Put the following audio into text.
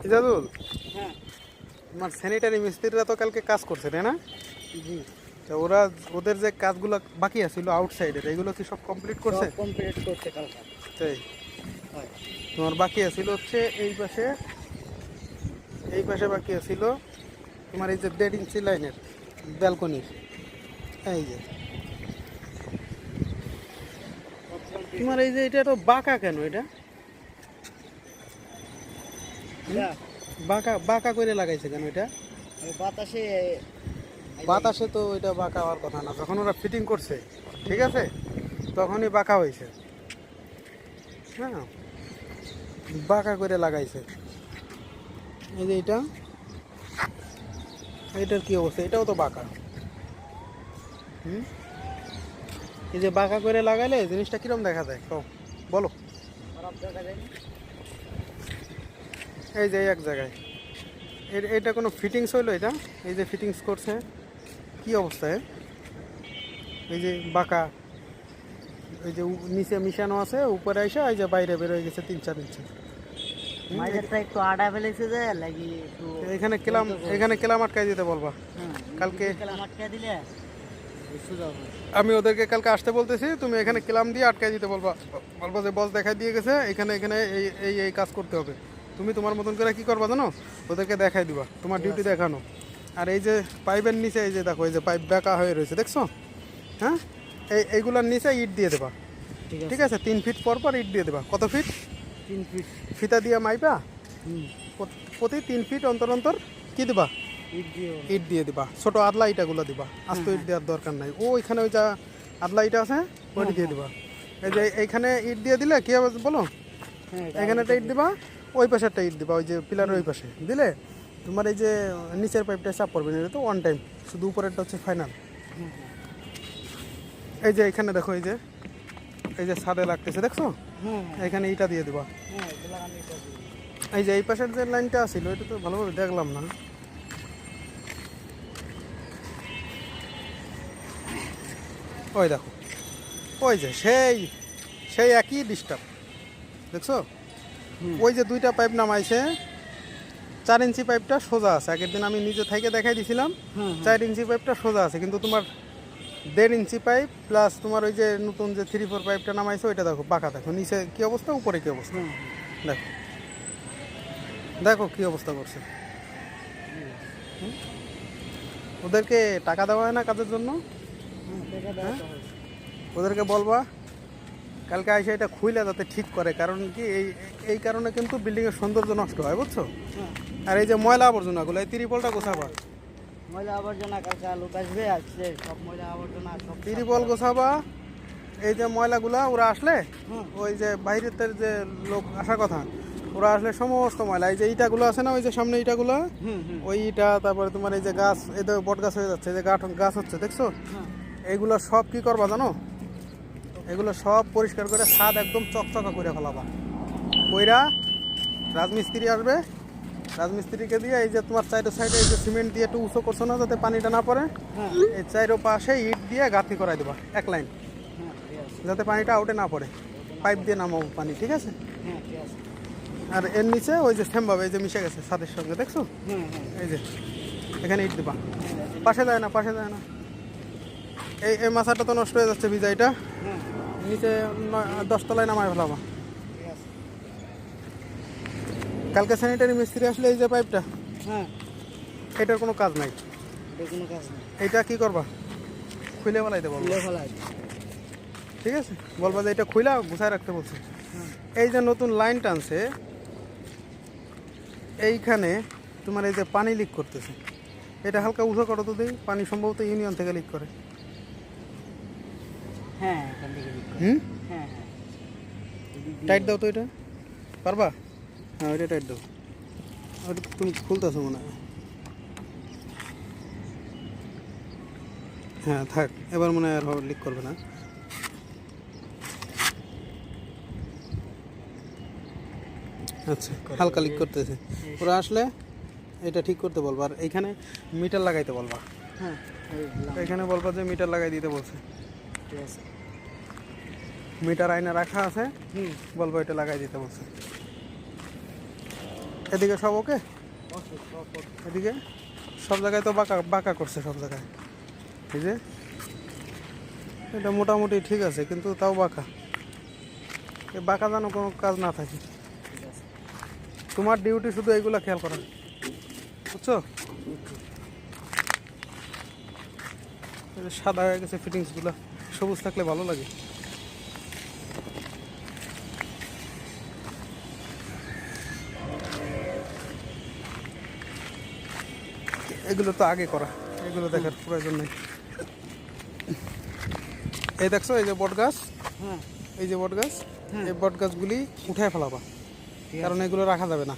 ইজাদুল, হ্যাঁ তোমার স্যানিটারি মিস্ত্রিরা তো কালকে কাজ করছে তাই না? জি, তো ওরা ওদের যে কাজগুলো বাকি আছিল আউটসাইডের এগুলো কি সব কমপ্লিট করছে? সব কমপ্লিট করছে কালকে। তাই হয় তোমার বাকি আছিল হচ্ছে এই পাশে বাকি আছিল তোমার এই যে 1.5 ইঞ্চি লাইনের ব্যালকনির এই যে সব complete। তোমার এই যে এটা তো বাঁকা কেন এটা? এটা বাঁকা বাঁকা করে লাগাইছে কেন এটা? ওই বাতাসে বাতাসে তো এটা বাঁকা হওয়ার কথা না, যখন ওরা ফিটিং করছে ঠিক আছে তখনই বাঁকা হয়েছে। হ্যাঁ, বাঁকা করে লাগাইছে। এই যে এটার কি অবস্থা? এটাও তো বাঁকা। হুম, এই যে বাঁকা করে লাগাইলে জিনিসটা কিরম দেখা যায় তো বলো? খারাপ দেখা যায়। এই যে এক জায়গায় এটা কোনো ফিটিংস হইলো? এটা এই যে ফিটিংস করছে কি অবস্থায়? এই যে বাঁকা, এই যে নিচে মিশানো আছে, উপরে এসে এই যে বাইরে বের হয়ে গেছে 3-4 ইঞ্চি। মাঝেরটা একটু আডা ফেলেছে যে লাগি একটু এখানে কেলাম আটকাই দিতে বলবা কালকে। কেলাম আটকে দিলে সুযোগ হবে। আমি ওদেরকে কালকে আসতে বলতেছি, তুমি এখানে কেলাম দিয়ে আটকাই দিতে বলবা যে বস দেখাই দিয়ে গেছে এখানে এখানে এই এই এই কাজ করতে হবে। তুমি তোমার মতন করে কি করবা জানো? ওদেরকে দেখাই দিবা, তোমার ডিউটি দেখানো। আর এই যে পাইপের নিচে এই যে দেখো এই যে পাইপ বেঁকা হয়ে রয়েছে দেখছো? হ্যাঁ, এইগুলোর নিচে ইট দিয়ে দেবা। ঠিক আছে, 3 ফিট পর পর ইট দিয়ে দেবা। কত ফিট? 3 ফিট। ফিতা দিয়ে মাইপা হুম, প্রতি 3 ফিট অন্তর অন্তর কি দিবা? ইট দিয়ে ইট দিয়ে দিবা। ছোট আদলা ইটাগুলো দিবা, আস্ত ইট দেওয়ার দরকার নাই। ওইখানে ওই যা আদলা ইটা আছে ওইটা দিয়ে দিবা। এই যে এইখানে ইট দিয়ে দিলে কি হবে বলো? হ্যাঁ এখানে একটা ইট দিবা, ওই পাশে একটা ইট দিবা, ওই যে পিলারের ওই পাশে দিলে তোমার এই যে নিচের পাইপটা চাপ পড়বে না, এটা তো ওয়ান টাইম, শুধু উপরেরটা হচ্ছে ফাইনাল। এই যে এখানে দেখো এই যে ছাদে লাগতেছে দেখছো? হ্যাঁ এখানে ইটা দিয়ে দিবা। হ্যাঁ এগুলো আমি এটা দিই। এই যে এই পাশের যে লাইনটা ছিল এটা তো ভালোভাবে দেখলাম না। ওই দেখো, ওই যে সেই সেই একই ডিস্টার্ব দেখছো? ওই যে দুইটা পাইপ নামাইছে, 4 ইঞ্চি পাইপটা সোজা আছে। আগের দিন আমি নিজে থেকে দেখাই দিছিলাম, 4 ইঞ্চি পাইপটা সোজা আছে, কিন্তু তোমার 1.5 ইঞ্চি পাইপ প্লাস তোমার ওই যে নতুন যে 3-4 পাইপটা নামাইছে ওইটা দেখো বাঁকা। দেখো নিচে কি অবস্থা, উপরে কি অবস্থা, দেখো দেখো কি অবস্থা করছে। ওদেরকে টাকা দেওয়া হয় না কাজের জন্য? ওদেরকে বলবা কালকে এসে এটা খুইলে যাতে ঠিক করে, কারণ কি এই কারণে কিন্তু বিল্ডিংয়ের সৌন্দর্য নষ্ট হয় বুঝছো? আর এই যে ময়লা আবর্জনাগুলো এই ত্রিপলটা গোছাবা। ময়লা আবর্জনা কালকে লোক আসবে, আসছে সব ময়লা আবর্জনা সব ত্রিপল গোছাবা। এই যে ময়লাগুলা ওরা আসলে ওই যে বাইরের যে লোক আসার কথা ওরা আসলে সমস্ত ময়লা, এই যে ইটাগুলো আছে না ওই যে সামনে ইটাগুলো, ওই ইটা, তারপরে তোমার এই যে গাছ, এই তো বট গাছ হয়ে যাচ্ছে, এই যে গাছ হচ্ছে দেখছো? এইগুলো সব কি করবা জানো? এগুলো সব পরিষ্কার করে ছাদ একদম চকচকা করে ফেলাবা। কইরা রাজমিস্ত্রি আসবে, রাজমিস্ত্রিকে দিয়ে এই যে তোমার চাইরো সাইডে এই যে সিমেন্ট দিয়ে একটু উঁচু করছো না যাতে পানিটা না পড়ে, এই চাইরো পাশে ইট দিয়ে গাঁথনি করাই দেবা এক লাইন, যাতে পানিটা আউটে না পড়ে। পাইপ দিয়ে নামাবো পানি, ঠিক আছে? আর এর নিচে ওই যে সেমভাবে এই যে মিশে গেছে ছাদের সঙ্গে দেখছো? এই যে এখানে ইট দিবা। পাশে যায় না, পাশে যায় না। এই মাছাটা তো নষ্ট হয়ে যাচ্ছে ভিজা, এটা নিচে 10 তলায় নামায় ফেলাবা। কালকে স্যানিটারি মিস্ত্রি আসলে এই যে পাইপটা, এটার কোনো কাজ নাই। এইটা কি করবা? খুলে ফেলাইতে বলবা, ঠিক আছে? বলবা যে এটা খুইলা গুছায় রাখতে বলছে। এই যে নতুন লাইন টানছে এইখানে তোমার এই যে পানি লিক করতেছে, এটা হালকা উঁচু করো তো দেখি। পানি সম্ভবত ইউনিয়ন থেকে লিক করে। টাইট দাও তো, এটা পারবা? হ্যাঁ ওইটা টাইট দাও। ওইটা তুমি খুলতেছো মনে হয়। হ্যাঁ থাক, এবার মনে হয় আর লিক করবে না। আচ্ছা, হালকা লিক করতেছে। ওরা আসলে এটা ঠিক করতে বলবা। আর এইখানে মিটার লাগাইতে বলবা। এখানে বলবা যে মিটার লাগাই দিতে বলছে। মিটার আয়না রাখা আছে, বলবো এটা লাগাই দিতে বলছে। এদিকে সব ওকে, ওকে, সব ওকে। এদিকে সব জায়গায় তো বাঁকা বাঁকা করছে সব জায়গায়। এই যে এটা মোটামুটি ঠিক আছে, কিন্তু তাও বাঁকা। এই বাঁকা যেন কোনো কাজ না থাকে। ঠিক আছে। তোমার ডিউটি শুধু এইগুলা খেয়াল করা, বুঝছো? এই যে সাদা হয়ে গেছে ফিটিংসগুলো, সবুজ থাকলে ভালো লাগে। এগুলো তো আগে করা, এগুলো দেখার প্রয়োজন নেই। এই দেখছো এই যে বট গাছ, হ্যাঁ, এই যে বট গাছ, হুম। এই বট গাছগুলি উঠায় ফেলাবা, ঠিক কারণ এগুলো রাখা যাবে না।